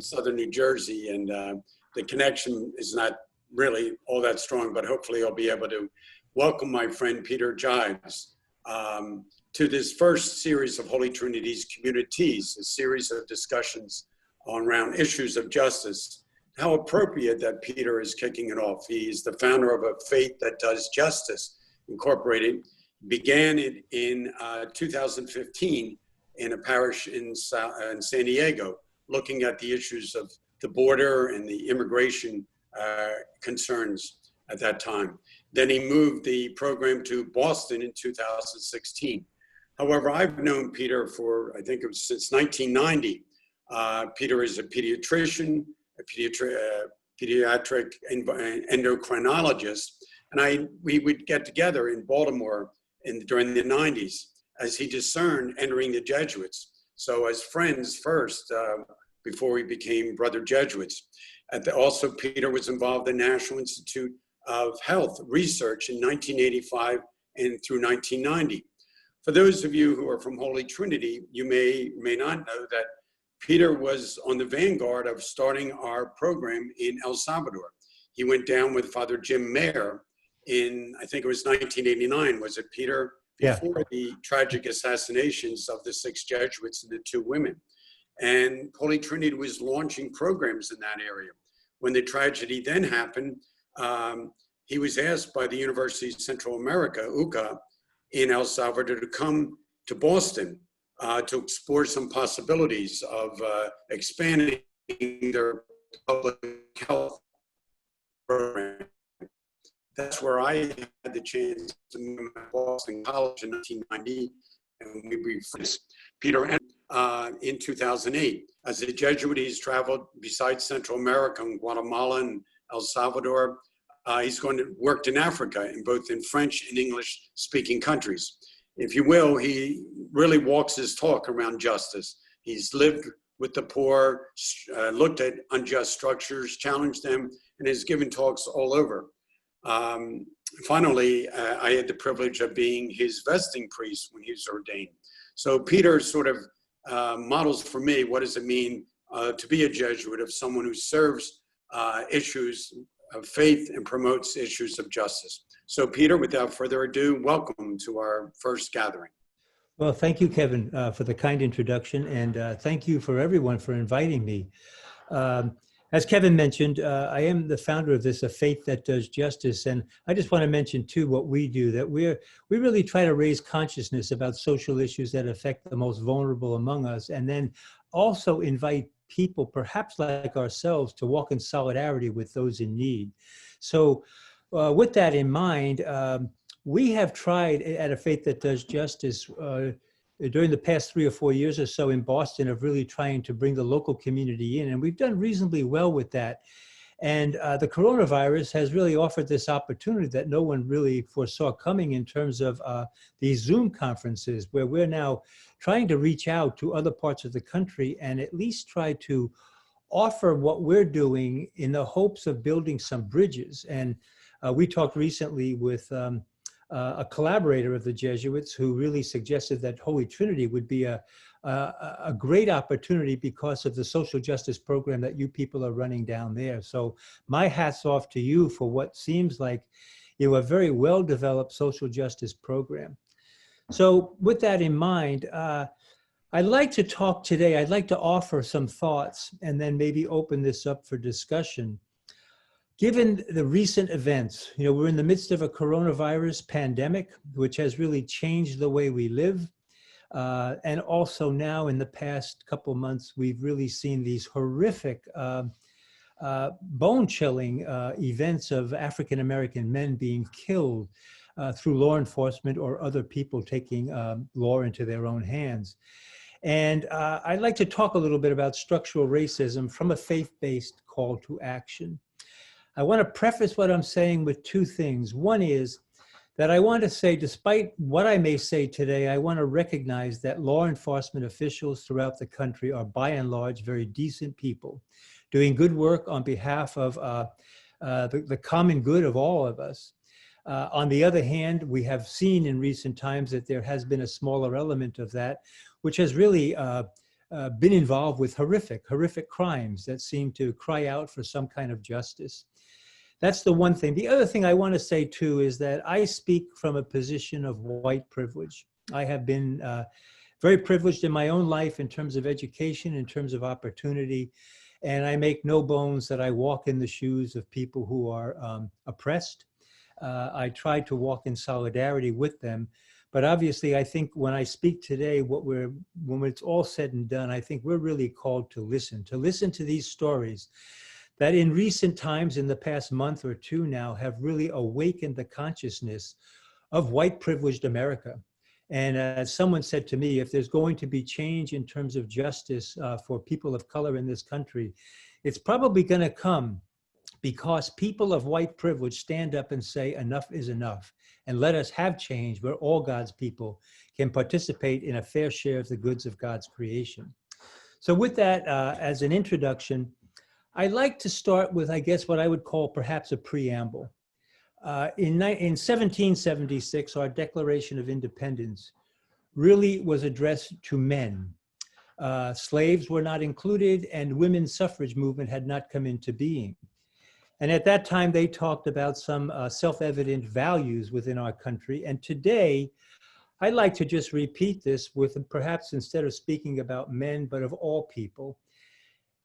southern New Jersey, and the connection is not really all that strong, but hopefully I'll be able to welcome my friend Peter Gyves to this first series of Holy Trinity's CommuniTeas, a series of discussions around issues of justice. How appropriate that Peter is kicking it off. He's the founder of a Faith That Does Justice Incorporated. Began it in 2015 in a parish in San Diego, looking at the issues of the border and the immigration concerns at that time. Then he moved the program to Boston in 2016. However, I've known Peter for, I think it was since 1990. Peter is a pediatrician, a pediatric endocrinologist, and we would get together in Baltimore during the 90s as he discerned entering the Jesuits. So as friends first, before we became brother Jesuits. Also, Peter was involved in the National Institute of Health research in 1985 and through 1990. For those of you who are from Holy Trinity, you may not know that Peter was on the vanguard of starting our program in El Salvador. He went down with Father Jim Mayer in, I think it was 1989, was it, Peter? Before the tragic assassinations of the 6 Jesuits and the 2 women. And Holy Trinity was launching programs in that area. When the tragedy then happened, he was asked by the University of Central America, UCA, in El Salvador to come to Boston to explore some possibilities of expanding their public health program. That's where I had the chance to move to Boston College in 1990, and we befriended Peter in 2008. As a Jesuit, he's traveled besides Central America and Guatemala and El Salvador. He's worked in Africa, both in French and English-speaking countries. If you will, he really walks his talk around justice. He's lived with the poor, looked at unjust structures, challenged them, and has given talks all over. Finally, I had the privilege of being his vesting priest when he was ordained. So Peter sort of models for me, what does it mean to be a Jesuit, of someone who serves issues of faith and promotes issues of justice. So Peter, without further ado, welcome to our first gathering. Well, thank you, Kevin, for the kind introduction, and thank you for everyone for inviting me. As Kevin mentioned, I am the founder of this, A Faith That Does Justice, and I just want to mention too what we do, that we really try to raise consciousness about social issues that affect the most vulnerable among us, and then also invite people, perhaps like ourselves, to walk in solidarity with those in need. So with that in mind, we have tried at A Faith That Does Justice during the past 3 or 4 years or so in Boston of really trying to bring the local community in, and we've done reasonably well with that. And the coronavirus has really offered this opportunity that no one really foresaw coming in terms of these Zoom conferences, where we're now trying to reach out to other parts of the country and at least try to offer what we're doing in the hopes of building some bridges. And we talked recently with a collaborator of the Jesuits who really suggested that Holy Trinity would be a great opportunity because of the social justice program that you people are running down there. So my hat's off to you for what seems like a very well-developed social justice program. So with that in mind, I'd like to talk today, I'd like to offer some thoughts and then maybe open this up for discussion. Given the recent events, we're in the midst of a coronavirus pandemic, which has really changed the way we live. And also now in the past couple months, we've really seen these horrific, bone-chilling events of African-American men being killed through law enforcement or other people taking law into their own hands. And I'd like to talk a little bit about structural racism from a faith-based call to action. I want to preface what I'm saying with 2 things. One is that I want to say, despite what I may say today, I want to recognize that law enforcement officials throughout the country are by and large very decent people doing good work on behalf of the common good of all of us. On the other hand, we have seen in recent times that there has been a smaller element of that, which has really been involved with horrific crimes that seem to cry out for some kind of justice. That's the one thing. The other thing I want to say too is that I speak from a position of white privilege. I have been very privileged in my own life in terms of education, in terms of opportunity, and I make no bones that I walk in the shoes of people who are oppressed. I try to walk in solidarity with them. But obviously, I think when I speak today, when it's all said and done, I think we're really called to listen to these stories that in recent times, in the past month or two now, have really awakened the consciousness of white privileged America. And as someone said to me, if there's going to be change in terms of justice for people of color in this country, it's probably going to come because people of white privilege stand up and say enough is enough, and let us have change where all God's people can participate in a fair share of the goods of God's creation. So with that, as an introduction, I'd like to start with, I guess, what I would call perhaps a preamble. In 1776, our Declaration of Independence really was addressed to men. Slaves were not included, and women's suffrage movement had not come into being. And at that time, they talked about some self-evident values within our country. And today, I'd like to just repeat this with perhaps instead of speaking about men, but of all people.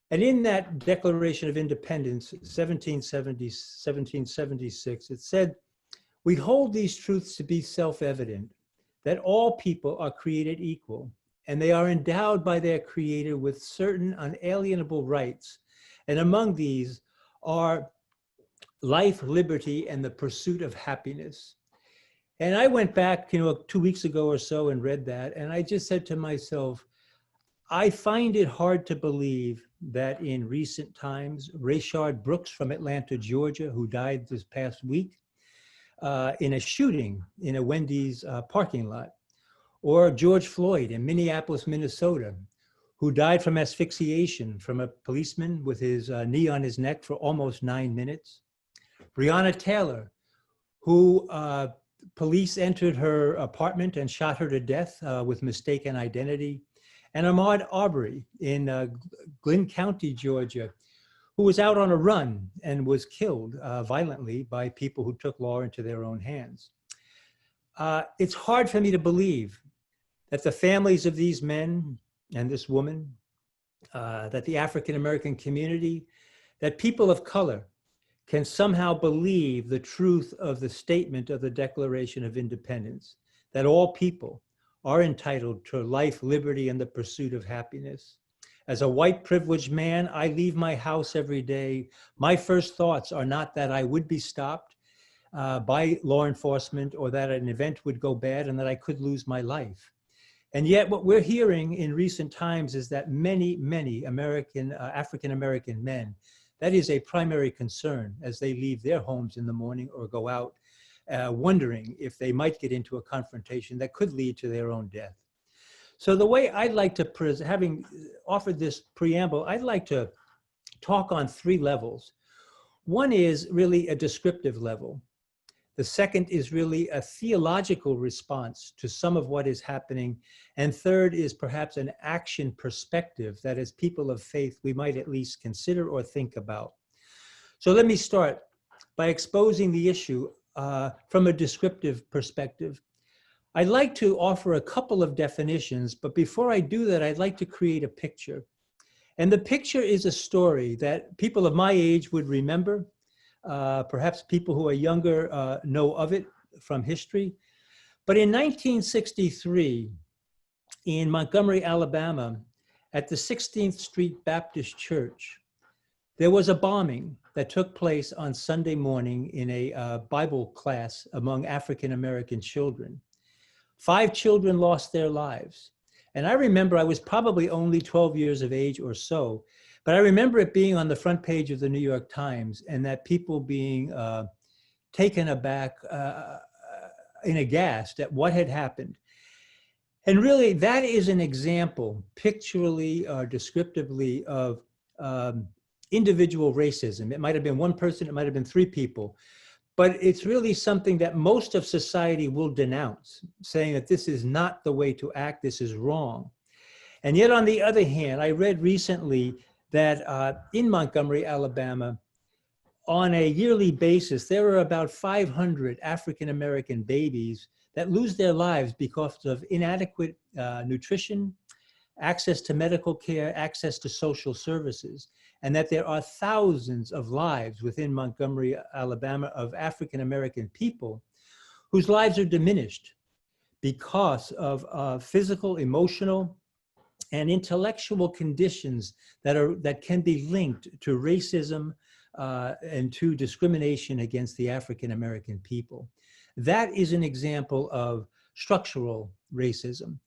And in that Declaration of Independence, 1776, it said, "We hold these truths to be self-evident, that all people are created equal, and they are endowed by their Creator with certain unalienable rights. And among these are life, liberty, and the pursuit of happiness." And I went back, 2 weeks ago or so and read that, and I just said to myself, I find it hard to believe that in recent times, Rayshard Brooks from Atlanta, Georgia, who died this past week in a shooting in a Wendy's parking lot, or George Floyd in Minneapolis, Minnesota, who died from asphyxiation from a policeman with his knee on his neck for almost 9 minutes. Breonna Taylor, who police entered her apartment and shot her to death with mistaken identity. And Ahmaud Arbery in Glynn County, Georgia, who was out on a run and was killed violently by people who took law into their own hands. It's hard for me to believe that the families of these men and this woman, that the African-American community, that people of color can somehow believe the truth of the statement of the Declaration of Independence, that all people are entitled to life, liberty, and the pursuit of happiness. As a white privileged man, I leave my house every day. My first thoughts are not that I would be stopped by law enforcement or that an event would go bad and that I could lose my life. And yet what we're hearing in recent times is that many African-American men, that is a primary concern as they leave their homes in the morning or go out wondering if they might get into a confrontation that could lead to their own death. So the way I'd like to, having offered this preamble, I'd like to talk on 3 levels. One is really a descriptive level. The second is really a theological response to some of what is happening. And third is perhaps an action perspective that as people of faith, we might at least consider or think about. So let me start by exposing the issue from a descriptive perspective. I'd like to offer a couple of definitions, but before I do that, I'd like to create a picture. And the picture is a story that people of my age would remember. Perhaps people who are younger know of it from history. But in 1963, in Montgomery, Alabama, at the 16th Street Baptist Church, there was a bombing that took place on Sunday morning in a Bible class among African-American children. 5 children lost their lives. And I remember I was probably only 12 years of age or so, but I remember it being on the front page of the New York Times and that people being taken aback and aghast at what had happened. And really, that is an example, pictorially or descriptively, of individual racism. It might have been one person, it might have been 3 people, but it's really something that most of society will denounce, saying that this is not the way to act, this is wrong. And yet, on the other hand, I read recently that in Montgomery, Alabama, on a yearly basis, there are about 500 African-American babies that lose their lives because of inadequate nutrition, access to medical care, access to social services, and that there are thousands of lives within Montgomery, Alabama, of African-American people whose lives are diminished because of physical, emotional, and intellectual conditions that can be linked to racism and to discrimination against the African-American people. That is an example of structural racism,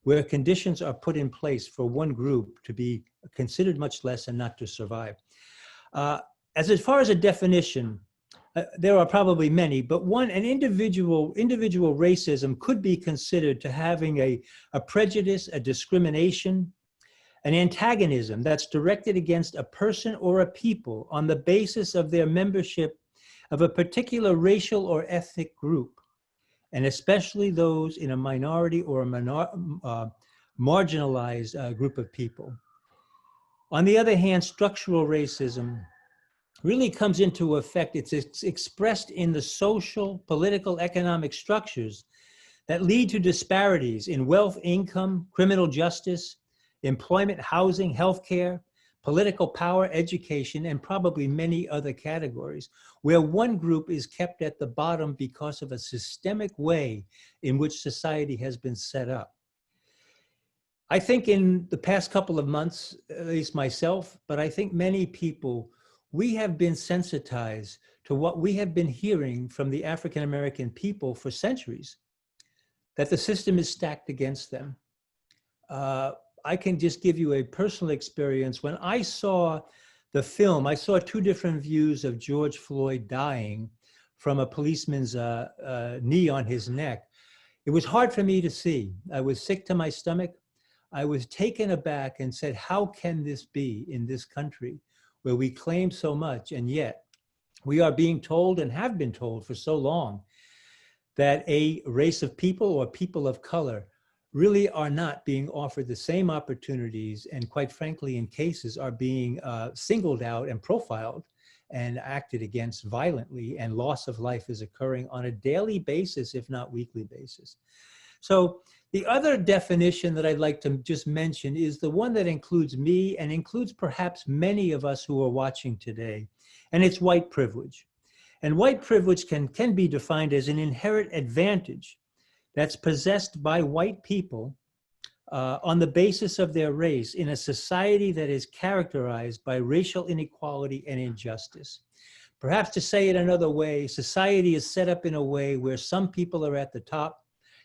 where conditions are put in place for one group to be considered much less and not to survive. As far as a definition, there are probably many, but an individual racism could be considered to having a prejudice, a discrimination, an antagonism that's directed against a person or a people on the basis of their membership of a particular racial or ethnic group, and especially those in a minority or a marginalized group of people. On the other hand, structural racism really comes into effect. It's expressed in the social, political, economic structures that lead to disparities in wealth, income, criminal justice, employment, housing, healthcare, political power, education, and probably many other categories, where one group is kept at the bottom because of a systemic way in which society has been set up. I think in the past couple of months, at least myself, but I think many people, we have been sensitized to what we have been hearing from the African-American people for centuries, that the system is stacked against them. I can just give you a personal experience. When I saw the film, I saw two different views of George Floyd dying from a policeman's knee on his neck. It was hard for me to see. I was sick to my stomach. I was taken aback and said, how can this be in this country where we claim so much, and yet we are being told and have been told for so long that a race of people or people of color really are not being offered the same opportunities, and quite frankly, in cases are being singled out and profiled and acted against violently, and loss of life is occurring on a daily basis, if not weekly basis. So the other definition that I'd like to just mention is the one that includes me and includes perhaps many of us who are watching today, and it's white privilege. And white privilege can be defined as an inherent advantage that's possessed by white people on the basis of their race in a society that is characterized by racial inequality and injustice. Perhaps to say it another way, society is set up in a way where some people are at the top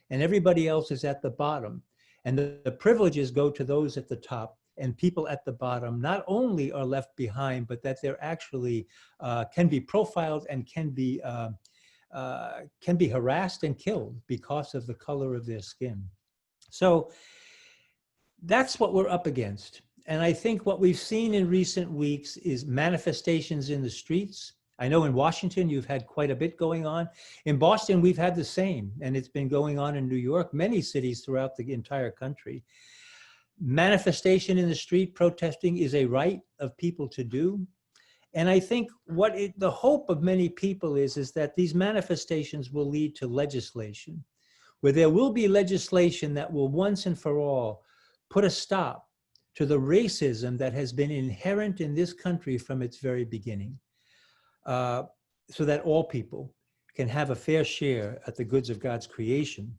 and everybody else is at the bottom. And the privileges go to those at the top, and people at the bottom not only are left behind, but that they're actually can be profiled and can be harassed and killed because of the color of their skin. So that's what we're up against. And I think what we've seen in recent weeks is manifestations in the streets. I know in Washington, you've had quite a bit going on. In Boston, we've had the same, and it's been going on in New York, many cities throughout the entire country. Manifestation in the street, protesting, is a right of people to do. And I think the hope of many people is that these manifestations will lead to legislation, where there will be legislation that will once and for all put a stop to the racism that has been inherent in this country from its very beginning, so that all people can have a fair share at the goods of God's creation.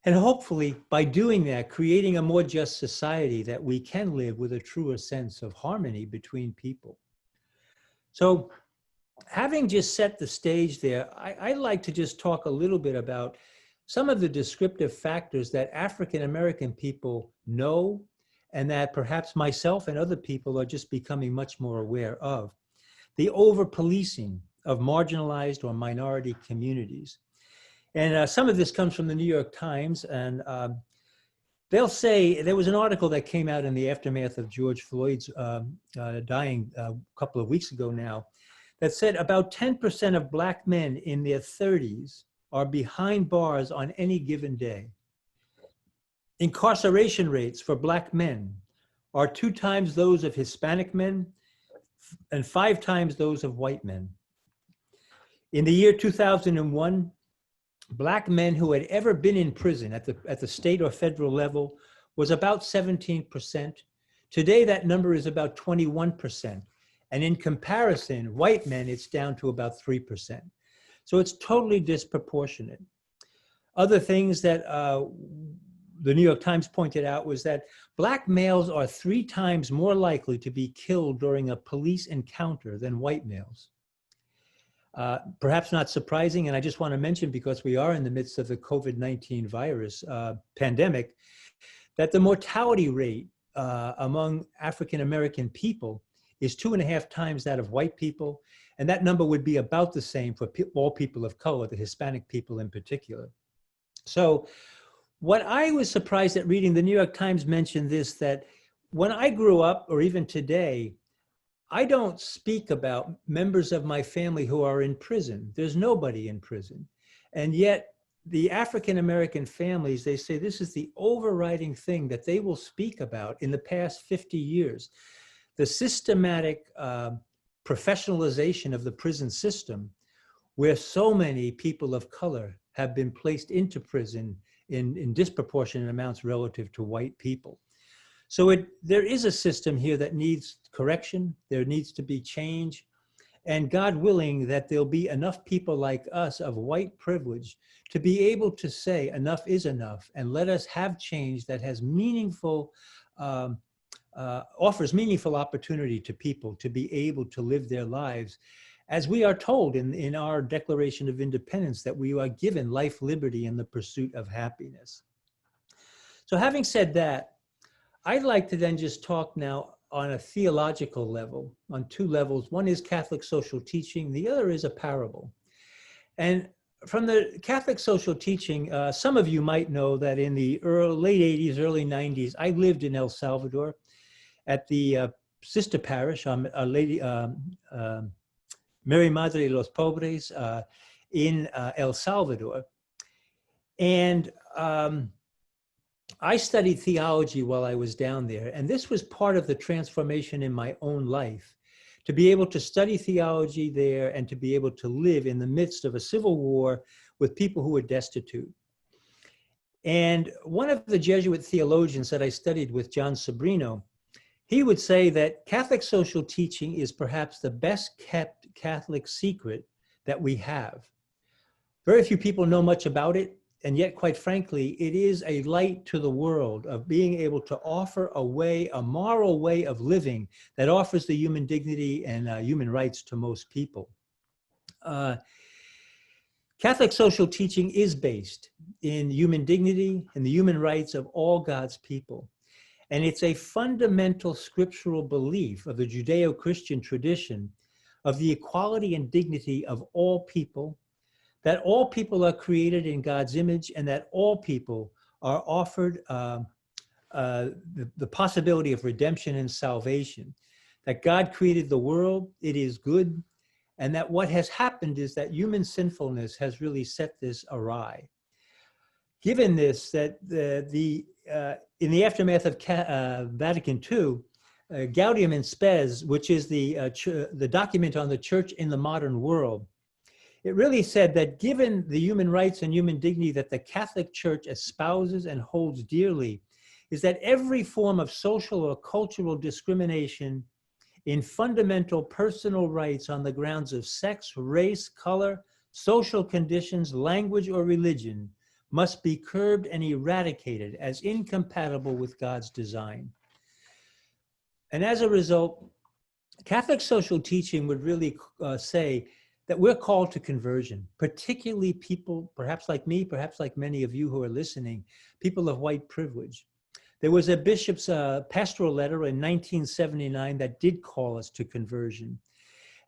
And hopefully, by doing that, creating a more just society that we can live with a truer sense of harmony between people. So having just set the stage there, I'd like to just talk a little bit about some of the descriptive factors that African-American people know, and that perhaps myself and other people are just becoming much more aware of. The over-policing of marginalized or minority communities. And some of this comes from the New York Times, and they'll say, there was an article that came out in the aftermath of George Floyd's dying a couple of weeks ago now, that said about 10% of Black men in their 30s are behind bars on any given day. Incarceration rates for Black men are 2 times those of Hispanic men and 5 times those of white men. In the year 2001, Black men who had ever been in prison at the state or federal level was about 17%. Today, that number is about 21%. And in comparison, white men, it's down to about 3%. So it's totally disproportionate. Other things that the New York Times pointed out was that Black males are 3 times more likely to be killed during a police encounter than white males. Perhaps not surprising, and I just want to mention, because we are in the midst of the COVID-19 virus pandemic, that the mortality rate among African-American people is 2.5 times that of white people, and that number would be about the same for all people of color, the Hispanic people in particular. So what I was surprised at reading, the New York Times mentioned this, that when I grew up, or even today, I don't speak about members of my family who are in prison. There's nobody in prison. And yet the African-American families, they say this is the overriding thing that they will speak about in the past 50 years. The systematic professionalization of the prison system, where so many people of color have been placed into prison in disproportionate amounts relative to white people. So there is a system here that needs correction. There needs to be change. And God willing that there'll be enough people like us of white privilege to be able to say enough is enough, and let us have change that has meaningful, offers meaningful opportunity to people to be able to live their lives as we are told in our Declaration of Independence, that we are given life, liberty, and the pursuit of happiness. So having said that, I'd like to then just talk now on a theological level, on 2 levels. One is Catholic social teaching, the other is a parable. And from the Catholic social teaching, some of you might know that in the late 80s, early 90s, I lived in El Salvador at the sister parish, Mary Madre de los Pobres in El Salvador. And I studied theology while I was down there, and this was part of the transformation in my own life, to be able to study theology there and to be able to live in the midst of a civil war with people who were destitute. And one of the Jesuit theologians that I studied with, John Sobrino, he would say that Catholic social teaching is perhaps the best kept Catholic secret that we have. Very few people know much about it, and yet, quite frankly, it is a light to the world of being able to offer a way, a moral way of living that offers the human dignity and human rights to most people. Catholic social teaching is based in human dignity and the human rights of all God's people. And it's a fundamental scriptural belief of the Judeo-Christian tradition of the equality and dignity of all people, that all people are created in God's image, and that all people are offered the possibility of redemption and salvation, that God created the world, it is good, and that what has happened is that human sinfulness has really set this awry. Given this, that in the aftermath of Vatican II, Gaudium and Spes, which is the document on the church in the modern world, it really said that given the human rights and human dignity that the Catholic Church espouses and holds dearly, is that every form of social or cultural discrimination in fundamental personal rights on the grounds of sex, race, color, social conditions, language, or religion must be curbed and eradicated as incompatible with God's design. And as a result, Catholic social teaching would really say that we're called to conversion, particularly people, perhaps like me, perhaps like many of you who are listening, people of white privilege. There was a bishop's pastoral letter in 1979 that did call us to conversion.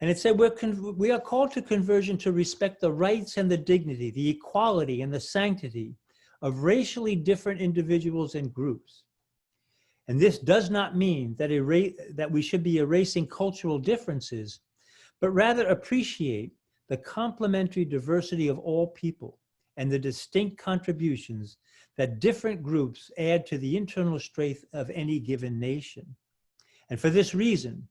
And it said we are called to conversion to respect the rights and the dignity, the equality and the sanctity of racially different individuals and groups. And this does not mean that we should be erasing cultural differences, but rather appreciate the complementary diversity of all people and the distinct contributions that different groups add to the internal strength of any given nation. And for this reason,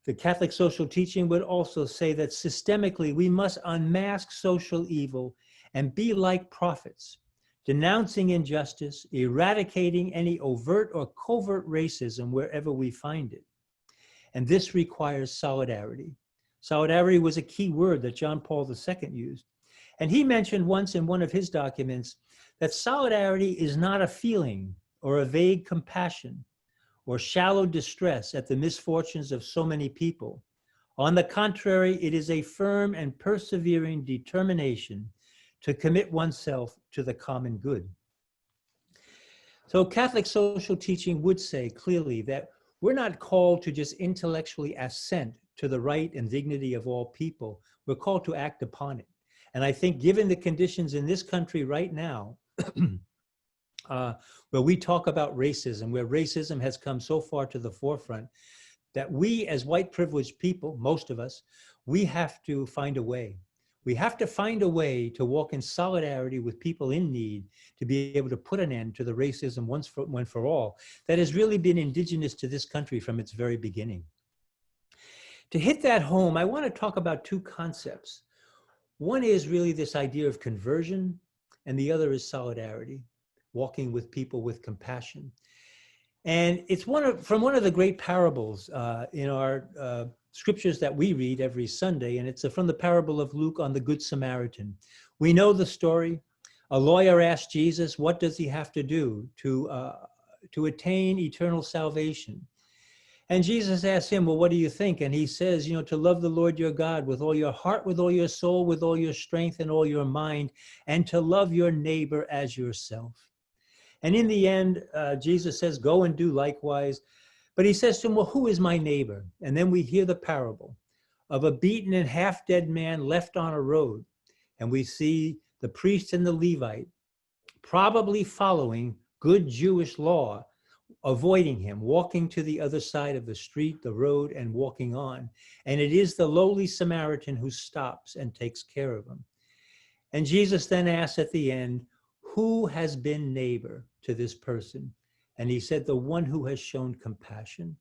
the Catholic social teaching would also say that systemically we must unmask social evil and be like prophets, denouncing injustice, eradicating any overt or covert racism wherever we find it. And this requires solidarity. Solidarity was a key word that John Paul II used. And he mentioned once in one of his documents that solidarity is not a feeling or a vague compassion or shallow distress at the misfortunes of so many people. On the contrary, it is a firm and persevering determination to commit oneself to the common good. So Catholic social teaching would say clearly that we're not called to just intellectually assent to the right and dignity of all people. We're called to act upon it. And I think given the conditions in this country right now, where we talk about racism, where racism has come so far to the forefront, that we as white privileged people, most of us, we have to find a way. We have to find a way to walk in solidarity with people in need to be able to put an end to the racism once for all that has really been indigenous to this country from its very beginning. To hit that home, I want to talk about two concepts. One is really this idea of conversion, and the other is solidarity, walking with people with compassion. And it's from one of the great parables in our scriptures that we read every Sunday, and it's from the parable of Luke on the Good Samaritan. We know the story. A lawyer asked Jesus, what does he have to do to attain eternal salvation? And Jesus asked him, well, what do you think? And he says, to love the Lord your God with all your heart, with all your soul, with all your strength and all your mind, and to love your neighbor as yourself. And in the end, Jesus says, go and do likewise. But he says to him, well, who is my neighbor? And then we hear the parable of a beaten and half-dead man left on a road. And we see the priest and the Levite probably following good Jewish law, avoiding him, walking to the other side of the street, the road, and walking on. And it is the lowly Samaritan who stops and takes care of him. And Jesus then asks at the end, who has been neighbor to this person? And he said, the one who has shown compassion.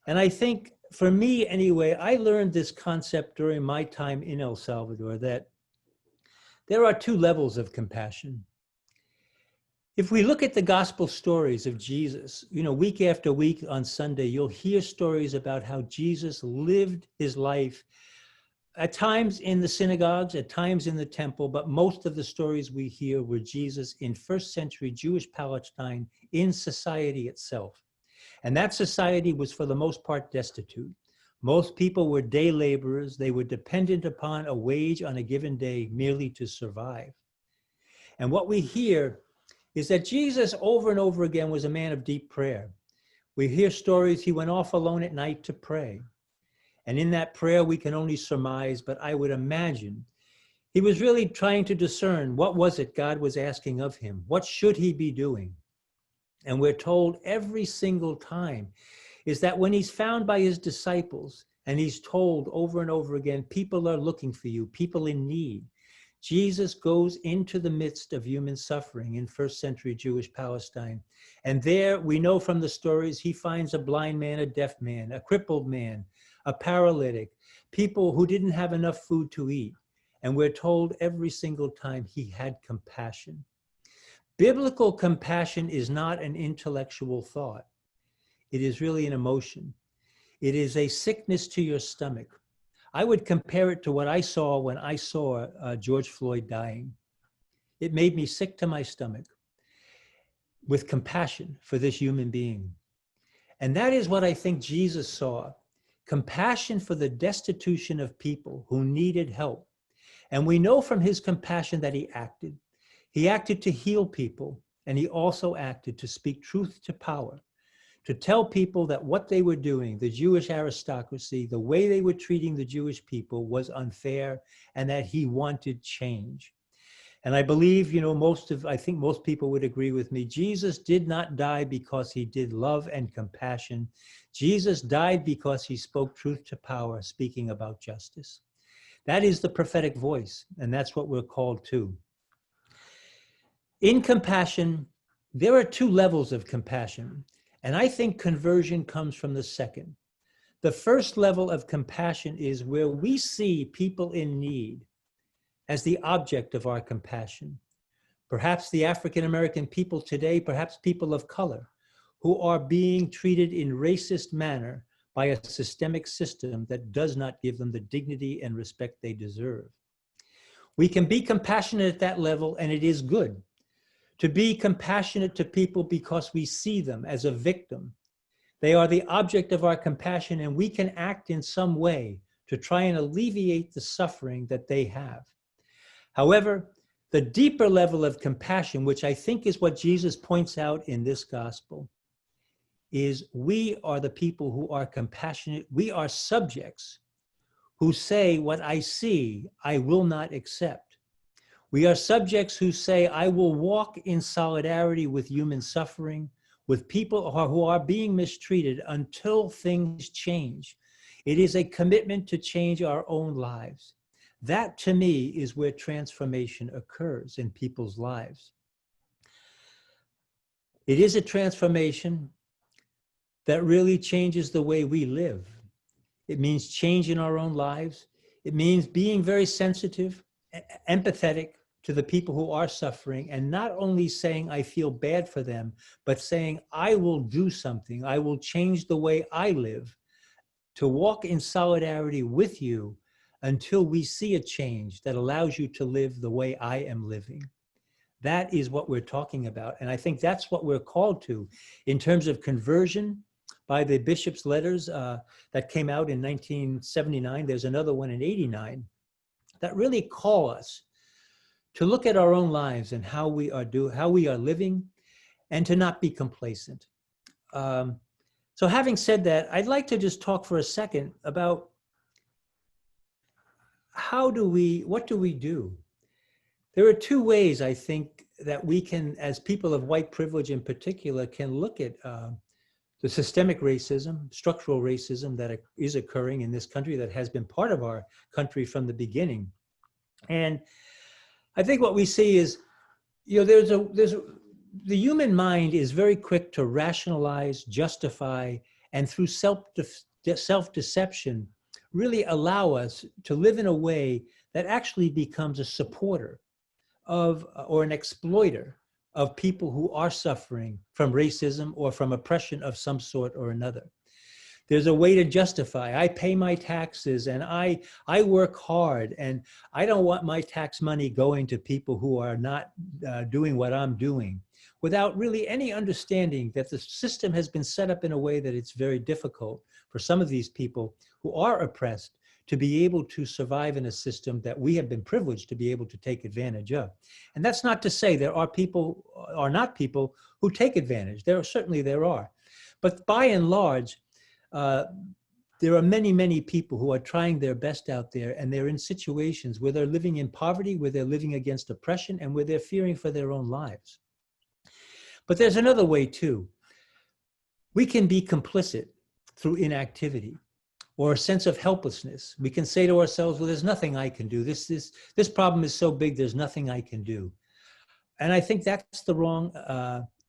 And I think, for me anyway, I learned this concept during my time in El Salvador, that there are two levels of compassion. If we look at the gospel stories of Jesus, week after week on Sunday, you'll hear stories about how Jesus lived his life, at times in the synagogues, at times in the temple, but most of the stories we hear were Jesus in first century Jewish Palestine in society itself. And that society was for the most part destitute. Most people were day laborers. They were dependent upon a wage on a given day merely to survive. And what we hear is that Jesus over and over again was a man of deep prayer. We hear stories he went off alone at night to pray. And in that prayer, we can only surmise, but I would imagine he was really trying to discern what was it God was asking of him? What should he be doing? And we're told every single time is that when he's found by his disciples and he's told over and over again, people are looking for you, people in need, Jesus goes into the midst of human suffering in first century Jewish Palestine. And there we know from the stories, he finds a blind man, a deaf man, a crippled man, a paralytic, people who didn't have enough food to eat. And we're told every single time he had compassion. Biblical compassion is not an intellectual thought. It is really an emotion. It is a sickness to your stomach. I would compare it to what I saw when I saw George Floyd dying. It made me sick to my stomach with compassion for this human being. And that is what I think Jesus saw. Compassion for the destitution of people who needed help. And we know from his compassion that he acted. He acted to heal people, and he also acted to speak truth to power, to tell people that what they were doing, the Jewish aristocracy, the way they were treating the Jewish people was unfair, and that he wanted change. And I believe, I think most people would agree with me. Jesus did not die because he did love and compassion. Jesus died because he spoke truth to power, speaking about justice. That is the prophetic voice, and that's what we're called to. In compassion, there are two levels of compassion, and I think conversion comes from the second. The first level of compassion is where we see people in need as the object of our compassion. Perhaps the African American people today, perhaps people of color, who are being treated in racist manner by a systemic system that does not give them the dignity and respect they deserve. We can be compassionate at that level, and it is good to be compassionate to people because we see them as a victim. They are the object of our compassion, and we can act in some way to try and alleviate the suffering that they have. However, the deeper level of compassion, which I think is what Jesus points out in this gospel, is we are the people who are compassionate. We are subjects who say, what I see, I will not accept. We are subjects who say, I will walk in solidarity with human suffering, with people who are being mistreated until things change. It is a commitment to change our own lives. That, to me, is where transformation occurs in people's lives. It is a transformation that really changes the way we live. It means change in our own lives. It means being very sensitive, empathetic to the people who are suffering, and not only saying, I feel bad for them, but saying, I will do something. I will change the way I live to walk in solidarity with you until we see a change that allows you to live the way I am living. That is what we're talking about. And I think that's what we're called to in terms of conversion by the bishop's letters that came out in 1979. There's another one in 89 that really call us to look at our own lives and how we are living, and to not be complacent. So having said that, I'd like to just talk for a second about what do we do? There are two ways, I think, that we can, as people of white privilege in particular, can look at the systemic racism, structural racism that is occurring in this country, that has been part of our country from the beginning. And I think what we see is, the human mind is very quick to rationalize, justify, and through self-deception, really allow us to live in a way that actually becomes a supporter of, or an exploiter of people who are suffering from racism or from oppression of some sort or another. There's a way to justify, I pay my taxes and I work hard, and I don't want my tax money going to people who are not doing what I'm doing, without really any understanding that the system has been set up in a way that it's very difficult for some of these people who are oppressed to be able to survive in a system that we have been privileged to be able to take advantage of. And that's not to say there are people, or not people, who take advantage. Certainly there are. But by and large, there are many, many people who are trying their best out there, and they're in situations where they're living in poverty, where they're living against oppression, and where they're fearing for their own lives. But there's another way too. We can be complicit through inactivity or a sense of helplessness. We can say to ourselves, well, there's nothing I can do. This problem is so big, there's nothing I can do. And I think that's the wrong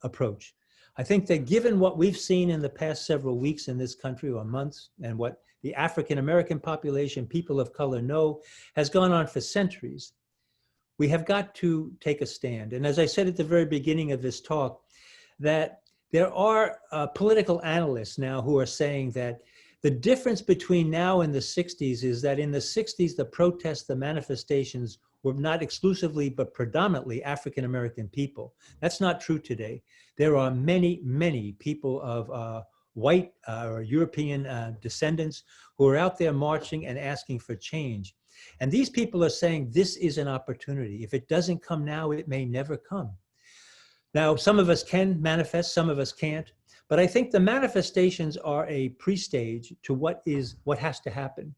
approach. I think that given what we've seen in the past several weeks in this country, or months, and what the African American population, people of color, know has gone on for centuries, we have got to take a stand. And as I said at the very beginning of this talk, that there are political analysts now who are saying that the difference between now and the 60s is that in the 60s, the protests, the manifestations were not exclusively, but predominantly African American people. That's not true today. There are many, many people of white or European descendants who are out there marching and asking for change. And these people are saying this is an opportunity. If it doesn't come now, it may never come. Now, some of us can manifest, some of us can't. But I think the manifestations are a pre-stage to what has to happen.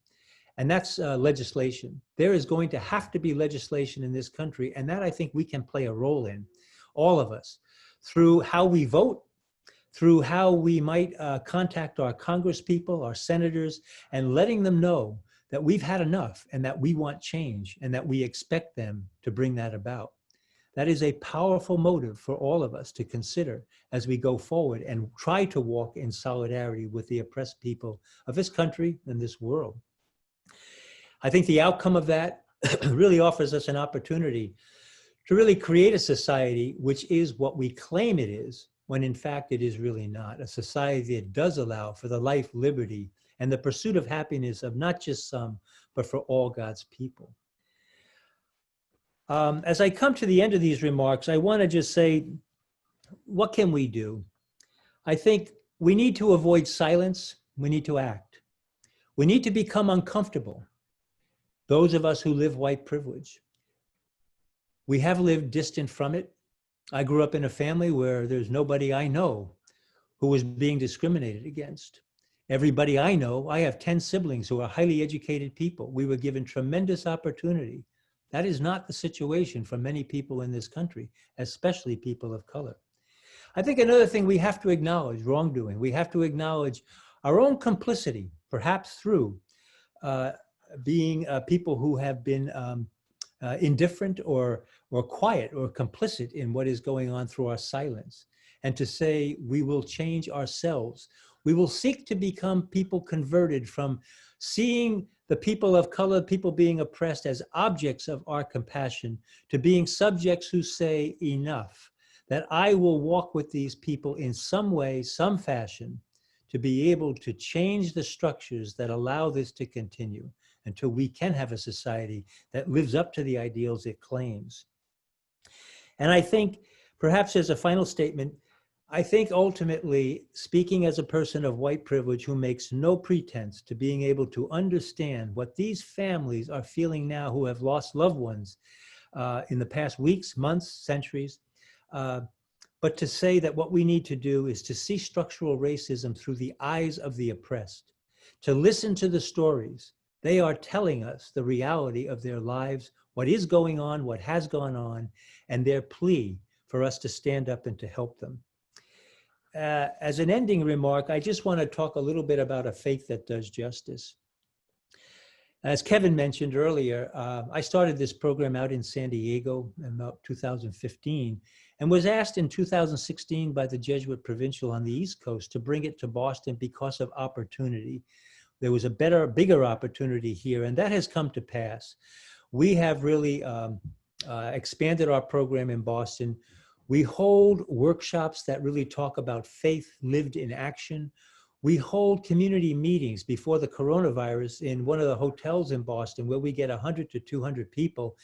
And that's legislation. There is going to have to be legislation in this country, and that I think we can play a role in, all of us, through how we vote, through how we might contact our congresspeople, our senators, and letting them know that we've had enough and that we want change and that we expect them to bring that about. That is a powerful motive for all of us to consider as we go forward and try to walk in solidarity with the oppressed people of this country and this world. I think the outcome of that really offers us an opportunity to really create a society which is what we claim it is, when in fact it is really not. A society that does allow for the life, liberty, and the pursuit of happiness of not just some, but for all God's people. As I come to the end of these remarks, I want to just say, what can we do? I think we need to avoid silence. We need to act. We need to become uncomfortable. Those of us who live white privilege. We have lived distant from it. I grew up in a family where there's nobody I know who was being discriminated against. Everybody I know, I have 10 siblings who are highly educated people. We were given tremendous opportunity. That is not the situation for many people in this country, especially people of color. I think another thing we have to acknowledge, wrongdoing. We have to acknowledge our own complicity, perhaps through being people who have been indifferent or quiet or complicit in what is going on through our silence. And to say we will change ourselves. We will seek to become people converted from seeing the people of color, people being oppressed as objects of our compassion, to being subjects who say enough, that I will walk with these people in some way, some fashion, to be able to change the structures that allow this to continue until we can have a society that lives up to the ideals it claims. And I think, perhaps as a final statement, I think ultimately, speaking as a person of white privilege who makes no pretense to being able to understand what these families are feeling now who have lost loved ones in the past weeks, months, centuries, but to say that what we need to do is to see structural racism through the eyes of the oppressed, to listen to the stories. They are telling us the reality of their lives, what is going on, what has gone on, and their plea for us to stand up and to help them. As an ending remark, I just want to talk a little bit about a faith that does justice. As Kevin mentioned earlier, I started this program out in San Diego in about 2015 and was asked in 2016 by the Jesuit Provincial on the East Coast to bring it to Boston because of opportunity. There was a bigger opportunity here, and that has come to pass. We have really expanded our program in Boston. We hold workshops that really talk about faith lived in action. We hold community meetings before the coronavirus in one of the hotels in Boston where we get 100 to 200 people,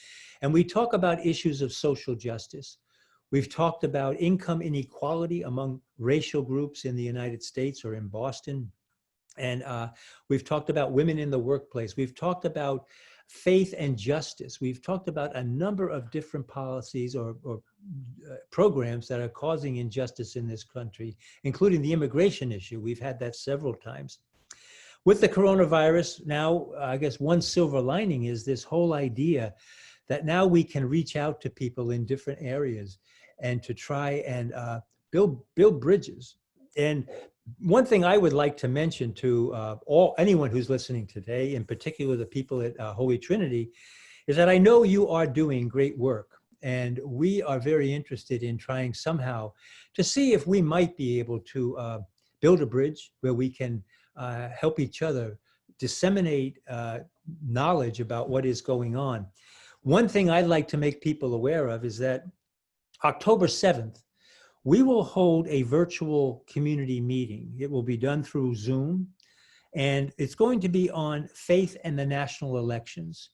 and we talk about issues of social justice. We've talked about income inequality among racial groups in the United States or in Boston. And we've talked about women in the workplace. We've talked about faith and justice. We've talked about a number of different policies or programs that are causing injustice in this country, including the immigration issue. We've had that several times. With the coronavirus, now, I guess one silver lining is this whole idea that now we can reach out to people in different areas and to try and build bridges. And one thing I would like to mention to anyone who's listening today, in particular the people at Holy Trinity, is that I know you are doing great work, and we are very interested in trying somehow to see if we might be able to build a bridge where we can help each other disseminate knowledge about what is going on. One thing I'd like to make people aware of is that October 7th, we will hold a virtual community meeting. It will be done through Zoom, and it's going to be on faith and the national elections.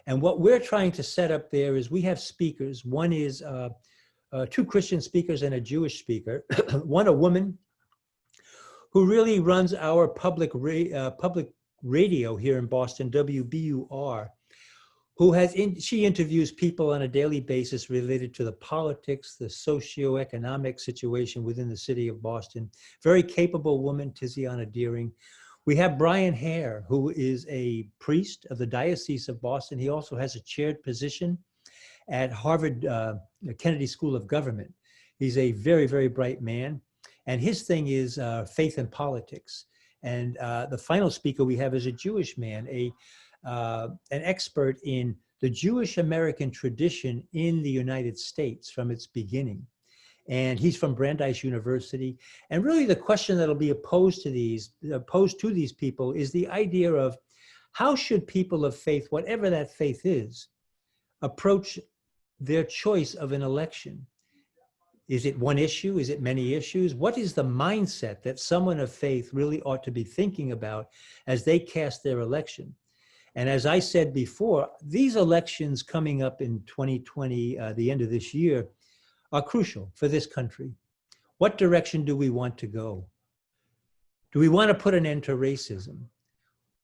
And what we're trying to set up there is we have speakers. One is two Christian speakers and a Jewish speaker. One, a woman who really runs our public radio here in Boston, WBUR, she interviews people on a daily basis related to the politics, the socioeconomic situation within the city of Boston. Very capable woman, Tiziana Deering. We have Brian Hare, who is a priest of the Diocese of Boston. He also has a chaired position at Harvard Kennedy School of Government. He's a very, very bright man. And his thing is faith and politics. And the final speaker we have is a Jewish man, an expert in the Jewish American tradition in the United States from its beginning. And he's from Brandeis University. And really the question that'll be posed to these people is the idea of how should people of faith, whatever that faith is, approach their choice of an election? Is it one issue? Is it many issues? What is the mindset that someone of faith really ought to be thinking about as they cast their election? And as I said before, these elections coming up in 2020, the end of this year, are crucial for this country. What direction do we want to go? Do we want to put an end to racism?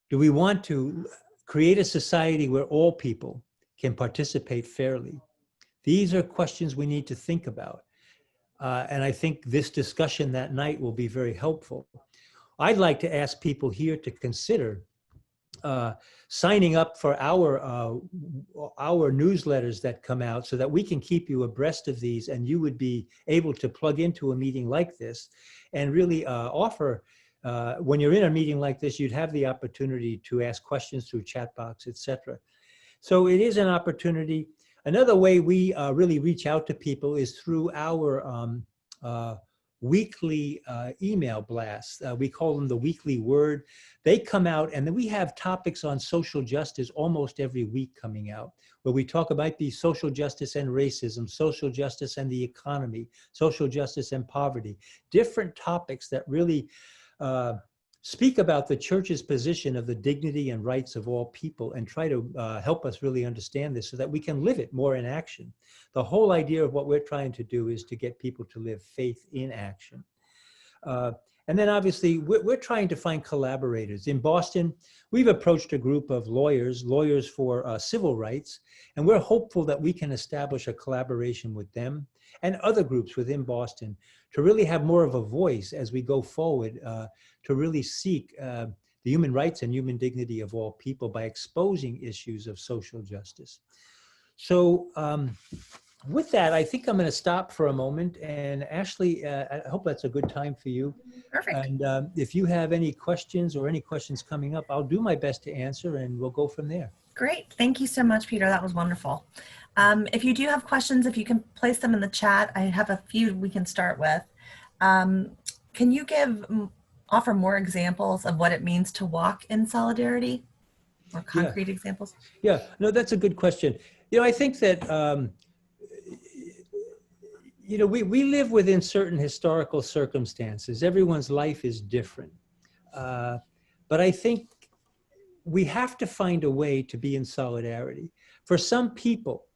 Do we want to create a society where all people can participate fairly? These are questions we need to think about. And I think this discussion that night will be very helpful. I'd like to ask people here to consider signing up for our newsletters that come out so that we can keep you abreast of these, and you would be able to plug into a meeting like this and really offer, when you're in a meeting like this, you'd have the opportunity to ask questions through chat box, etc. So it is an opportunity. Another way we really reach out to people is through our weekly email blasts. We call them the weekly word. They come out, and then we have topics on social justice almost every week coming out, where we talk about the social justice and racism, social justice and the economy, social justice and poverty, different topics that really speak about the church's position of the dignity and rights of all people, and try to help us really understand this so that we can live it more in action. The whole idea of what we're trying to do is to get people to live faith in action. And then obviously we're trying to find collaborators. In Boston, we've approached a group of lawyers for civil rights, and we're hopeful that we can establish a collaboration with them and other groups within Boston to really have more of a voice as we go forward to really seek the human rights and human dignity of all people by exposing issues of social justice. So with that, I think I'm going to stop for a moment. And Ashley, I hope that's a good time for you. Perfect. And if you have any questions or any questions coming up, I'll do my best to answer, and we'll go from there. Great. Thank you so much, Peter. That was wonderful. If you do have questions, if you can place them in the chat, I have a few we can start with. Can you offer more examples of what it means to walk in solidarity, or concrete examples? Yeah, no, that's a good question. I think that, we live within certain historical circumstances. Everyone's life is different. But I think we have to find a way to be in solidarity. For some people,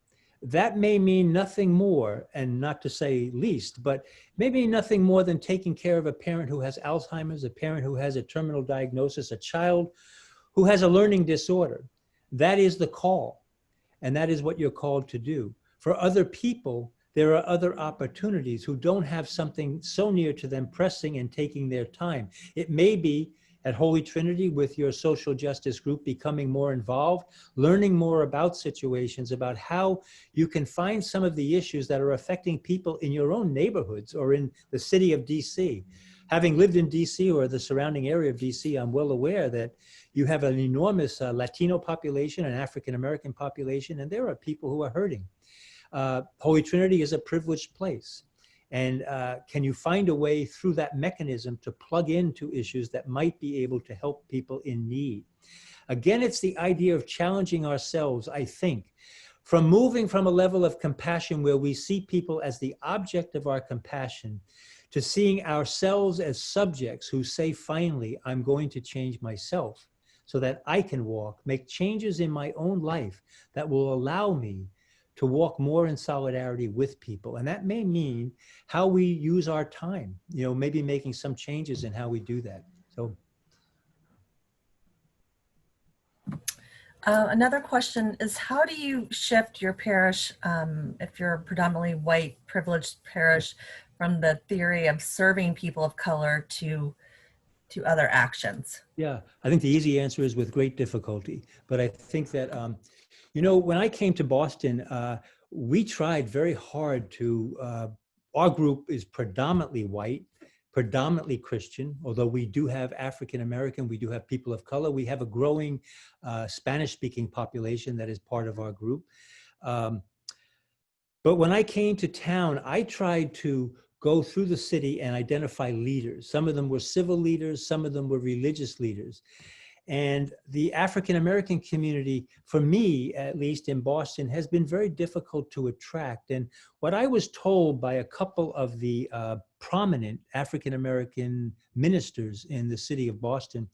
that may mean nothing more, and not to say least, but maybe nothing more than taking care of a parent who has Alzheimer's, a parent who has a terminal diagnosis, a child who has a learning disorder. That is the call, and that is what you're called to do. For other people, there are other opportunities who don't have something so near to them pressing and taking their time. It may be at Holy Trinity with your social justice group, becoming more involved, learning more about situations, about how you can find some of the issues that are affecting people in your own neighborhoods or in the city of DC. Having lived in DC or the surrounding area of DC, I'm well aware that you have an enormous Latino population, an African-American population, and there are people who are hurting. Holy Trinity is a privileged place. And can you find a way through that mechanism to plug into issues that might be able to help people in need? Again, it's the idea of challenging ourselves, I think, from moving from a level of compassion where we see people as the object of our compassion to seeing ourselves as subjects who say, finally, I'm going to change myself so that I can make changes in my own life that will allow me to walk more in solidarity with people. And that may mean how we use our time, maybe making some changes in how we do that. So. Another question is, how do you shift your parish, if you're a predominantly white privileged parish, from the theory of serving people of color to other actions? Yeah, I think the easy answer is with great difficulty. But I think that, when I came to Boston, we tried very hard to, our group is predominantly white, predominantly Christian, although we do have African American, we do have people of color. We have a growing Spanish-speaking population that is part of our group. But when I came to town, I tried to go through the city and identify leaders. Some of them were civil leaders, some of them were religious leaders. And the African-American community, for me, at least in Boston, has been very difficult to attract. And what I was told by a couple of the prominent African-American ministers in the city of Boston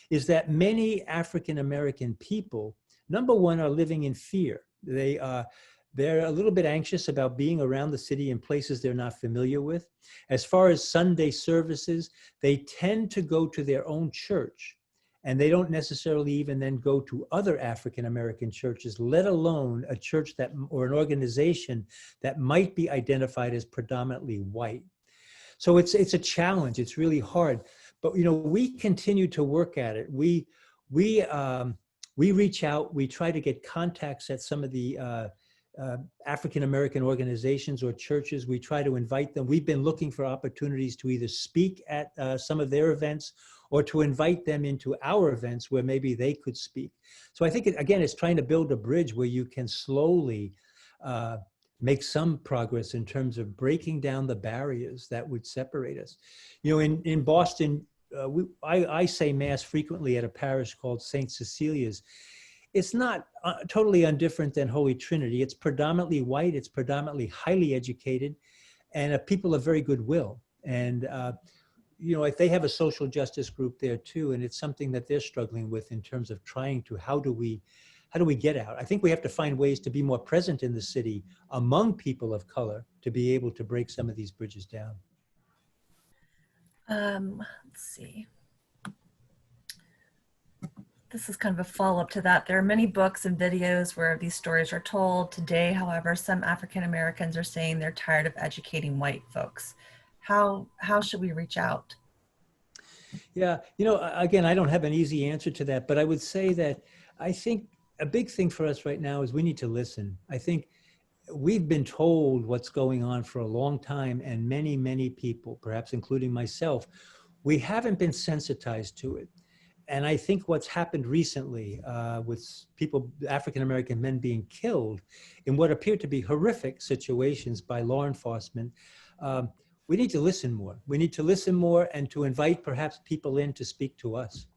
is that many African-American people, number one, are living in fear. They're a little bit anxious about being around the city in places they're not familiar with. As far as Sunday services, they tend to go to their own church, and they don't necessarily even then go to other African-American churches, let alone a church that, or an organization that might be identified as predominantly white. So it's a challenge. It's really hard. But we continue to work at it. We reach out. We try to get contacts at some of the African-American organizations or churches. We try to invite them. We've been looking for opportunities to either speak at some of their events or to invite them into our events where maybe they could speak. So I think, again, it's trying to build a bridge where you can slowly make some progress in terms of breaking down the barriers that would separate us. In Boston, I say Mass frequently at a parish called St. Cecilia's. It's not totally undifferent than Holy Trinity. It's predominantly white, it's predominantly highly educated, and people of very goodwill. And if they have a social justice group there too, and it's something that they're struggling with in terms of trying to, how do we get out? I think we have to find ways to be more present in the city among people of color to be able to break some of these bridges down. Let's see. This is kind of a follow-up to that. There are many books and videos where these stories are told. Today, however, some African Americans are saying they're tired of educating white folks. How should we reach out? Yeah, again, I don't have an easy answer to that, but I would say that I think a big thing for us right now is we need to listen. I think we've been told what's going on for a long time, and many, many people, perhaps including myself, we haven't been sensitized to it. And I think what's happened recently with people, African-American men being killed in what appear to be horrific situations by law enforcement, we need to listen more. We need to listen more and to invite perhaps people in to speak to us,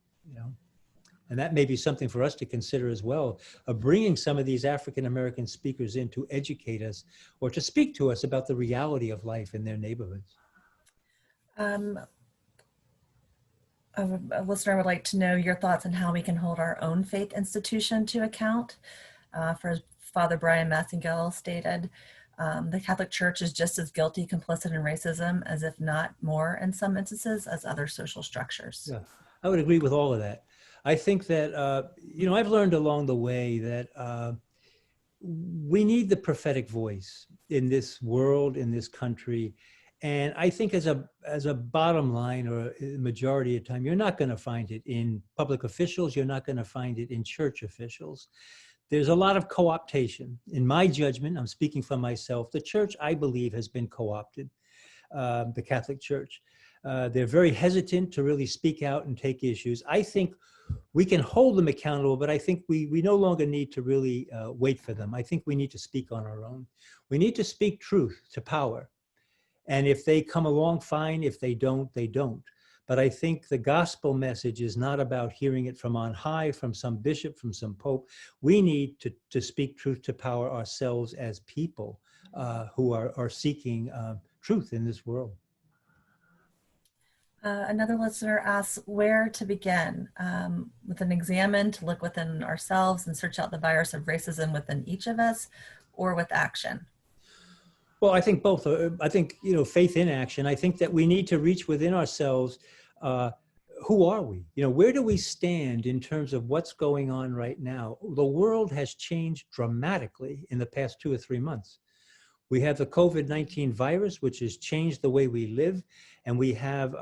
And that may be something for us to consider as well, of bringing some of these African-American speakers in to educate us or to speak to us about the reality of life in their neighborhoods. A listener would like to know your thoughts on how we can hold our own faith institution to account. For Father Brian Massengill stated, the Catholic Church is just as guilty, complicit in racism, as if not more in some instances, as other social structures. Yeah, I would agree with all of that. I think that, I've learned along the way that we need the prophetic voice in this world, in this country. And I think as a bottom line, or a majority of the time, you're not going to find it in public officials. You're not going to find it in church officials. There's a lot of co-optation. In my judgment, I'm speaking for myself, the church, I believe, has been co-opted, the Catholic Church. They're very hesitant to really speak out and take issues. I think we can hold them accountable, but I think we no longer need to really wait for them. I think we need to speak on our own. We need to speak truth to power. And if they come along, fine. If they don't, they don't. But I think the gospel message is not about hearing it from on high, from some bishop, from some pope. We need to speak truth to power ourselves as people who are seeking truth in this world. Another listener asks where to begin, with an examine to look within ourselves and search out the virus of racism within each of us, or with action. Well, I think both. I think, faith in action. I think that we need to reach within ourselves. Who are we? Where do we stand in terms of what's going on right now? The world has changed dramatically in the past 2 or 3 months. We have the COVID-19 virus, which has changed the way we live. And we have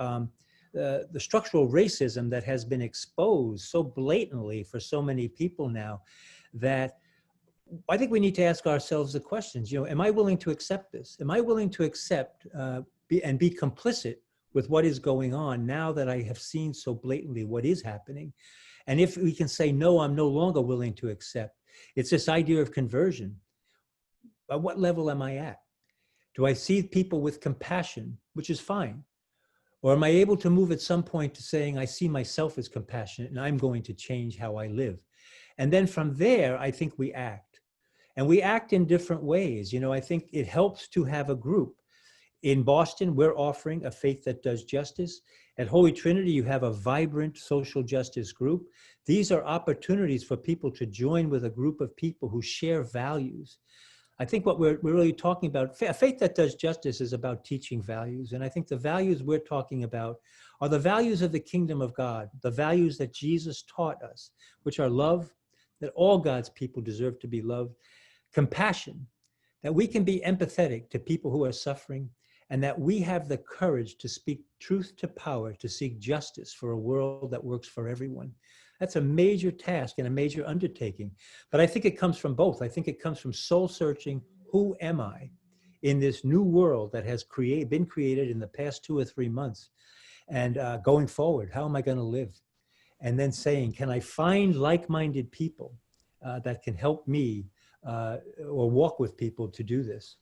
the structural racism that has been exposed so blatantly for so many people now that I think we need to ask ourselves the questions, am I willing to accept this? Am I willing to accept and be complicit with what is going on now that I have seen so blatantly what is happening. And if we can say, no, I'm no longer willing to accept, it's this idea of conversion. At what level am I at? Do I see people with compassion, which is fine? Or am I able to move at some point to saying, I see myself as compassionate and I'm going to change how I live? And then from there, I think we act. And we act in different ways. You know, I think it helps to have a group. In Boston, we're offering a faith that does justice. At Holy Trinity, you have a vibrant social justice group. These are opportunities for people to join with a group of people who share values. I think what we're really talking about, a faith that does justice is about teaching values. And I think the values we're talking about are the values of the kingdom of God, the values that Jesus taught us, which are love, that all God's people deserve to be loved, compassion, that we can be empathetic to people who are suffering, and that we have the courage to speak truth to power, to seek justice for a world that works for everyone. That's a major task and a major undertaking. But I think it comes from both. I think it comes from soul searching, who am I in this new world that has been created in the past 2 or 3 months? And going forward, how am I going to live? And then saying, can I find like-minded people that can help me or walk with people to do this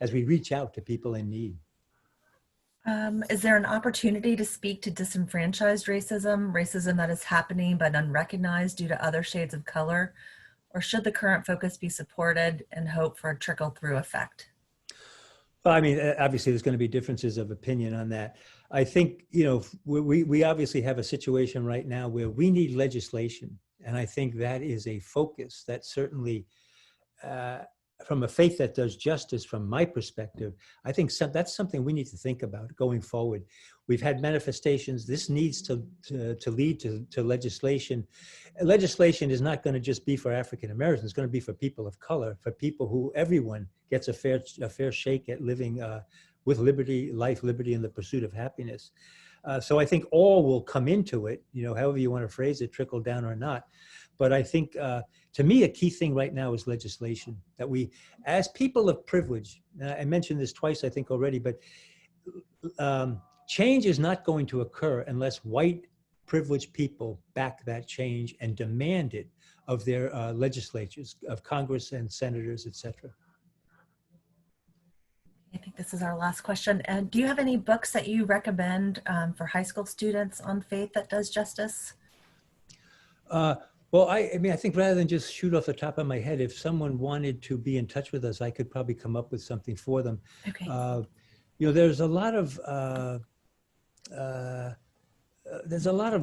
as we reach out to people in need? Is there an opportunity to speak to disenfranchised racism that is happening but unrecognized due to other shades of color? Or should the current focus be supported and hope for a trickle-through effect? Well, I mean, obviously, there's going to be differences of opinion on that. I think, you know, we obviously have a situation right now where we need legislation. And I think that is a focus that certainly, from a faith that does justice, from my perspective, I think that's something we need to think about going forward. We've had manifestations. This needs to lead to legislation. Legislation is not going to just be for African Americans. It's going to be for people of color, for people who everyone gets a fair shake at living with liberty, life, liberty, and the pursuit of happiness. So I think all will come into it, you know, however you want to phrase it, trickle down or not. But I think, to me, a key thing right now is legislation, that we, as people of privilege, I mentioned this twice, I think already, but change is not going to occur unless white privileged people back that change and demand it of their legislatures, of Congress and senators, et cetera. I think this is our last question. Do you have any books that you recommend for high school students on faith that does justice? Well, I mean, I think rather than just shoot off the top of my head, if someone wanted to be in touch with us, I could probably come up with something for them. Okay. You know, there's a lot of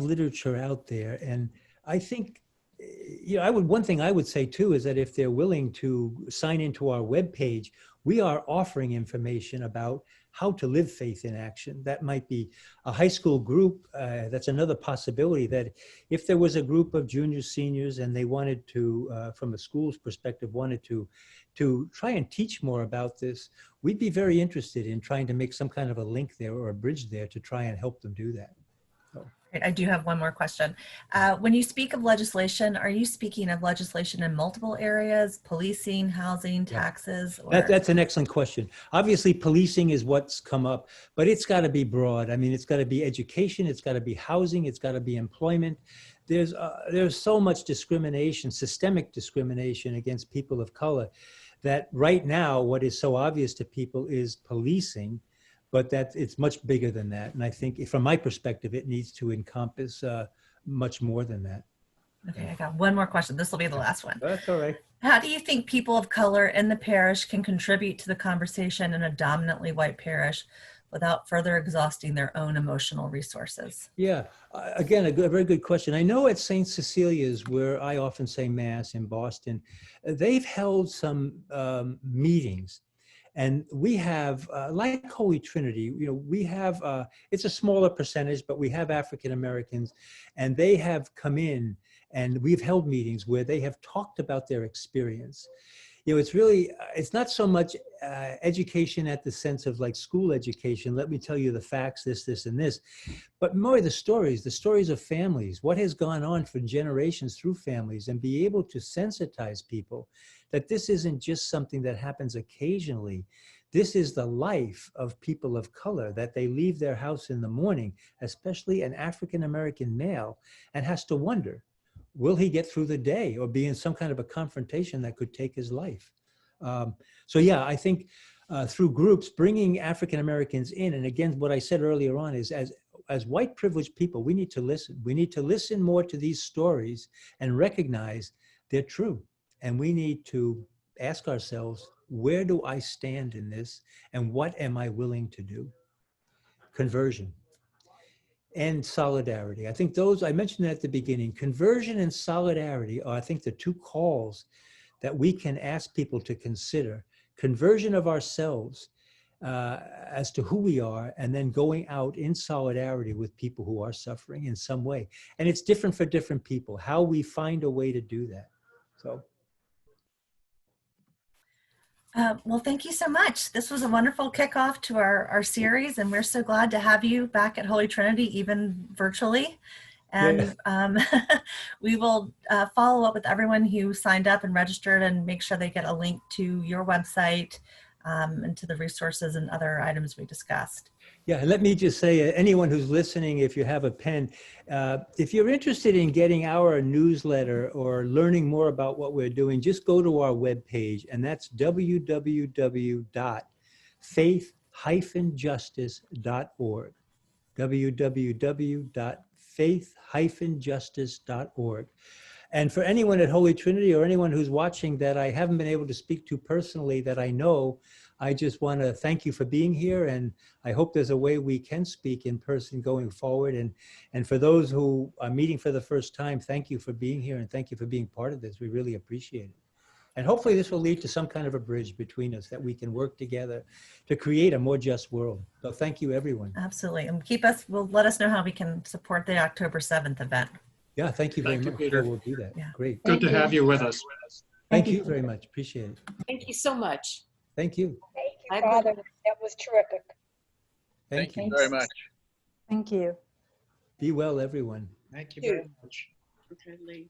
literature out there, and I think, you know, one thing I would say too is that if they're willing to sign into our webpage, we are offering information about how to live faith in action. That might be a high school group. That's another possibility, that if there was a group of juniors, seniors, and they wanted to, from a school's perspective, wanted to try and teach more about this, we'd be very interested in trying to make some kind of a link there or a bridge there to try and help them do that. So. I do have one more question. When you speak of legislation, are you speaking of legislation in multiple areas, policing, housing, taxes? Or... That's an excellent question. Obviously, policing is what's come up, but it's got to be broad. I mean, it's got to be education, it's got to be housing, it's got to be employment. There's so much discrimination, systemic discrimination against people of color, that right now what is so obvious to people is policing, but that it's much bigger than that. And I think from my perspective, it needs to encompass much more than that. Okay, I got one more question. This will be the last one. That's all right. How do you think people of color in the parish can contribute to the conversation in a dominantly white parish without further exhausting their own emotional resources? Yeah, again, a very good question. I know at St. Cecilia's, where I often say Mass in Boston, they've held some meetings. And we have, like Holy Trinity, you know, we have, it's a smaller percentage, but we have African Americans, and they have come in and we've held meetings where they have talked about their experience. You know, it's really, it's not so much education at the sense of like school education, let me tell you the facts, this, and this, but more the stories of families, what has gone on for generations through families, and be able to sensitize people that this isn't just something that happens occasionally, This is the life of people of color, that they leave their house in the morning, especially an African-American male, and has to wonder, will he get through the day or be in some kind of a confrontation that could take his life? So yeah, I think through groups, bringing African-Americans in, and again, what I said earlier on is as white privileged people, we need to listen. We need to listen more to these stories and recognize they're true. And we need to ask ourselves, where do I stand in this? And what am I willing to do? Conversion and solidarity. I think those, I mentioned that at the beginning, conversion and solidarity are, I think, the two calls that we can ask people to consider. Conversion of ourselves as to who we are, and then going out in solidarity with people who are suffering in some way. And it's different for different people, how we find a way to do that. So. Well, thank you so much. This was a wonderful kickoff to our series, and we're so glad to have you back at Holy Trinity, even virtually. And we will follow up with everyone who signed up and registered and make sure they get a link to your website and to the resources and other items we discussed. Yeah, let me just say, anyone who's listening, if you have a pen, if you're interested in getting our newsletter or learning more about what we're doing, just go to our webpage, and that's www.faith-justice.org. www.faith-justice.org. And for anyone at Holy Trinity or anyone who's watching that I haven't been able to speak to personally that I know, I just want to thank you for being here, and I hope there's a way we can speak in person going forward. And for those who are meeting for the first time, thank you for being here, and thank you for being part of this. We really appreciate it. And hopefully this will lead to some kind of a bridge between us, that we can work together to create a more just world. So thank you, everyone. Absolutely. And let us know how we can support the October 7th event. Yeah, thank you very much. Peter. We'll do that. Yeah. Great. Good to have you with us. Thank you very much. Appreciate it. Thank you so much. Thank you. Thank I you, Father. That was terrific. Thank you. very much. Thank you. Be well, everyone. Thank you very much. Okay, leave.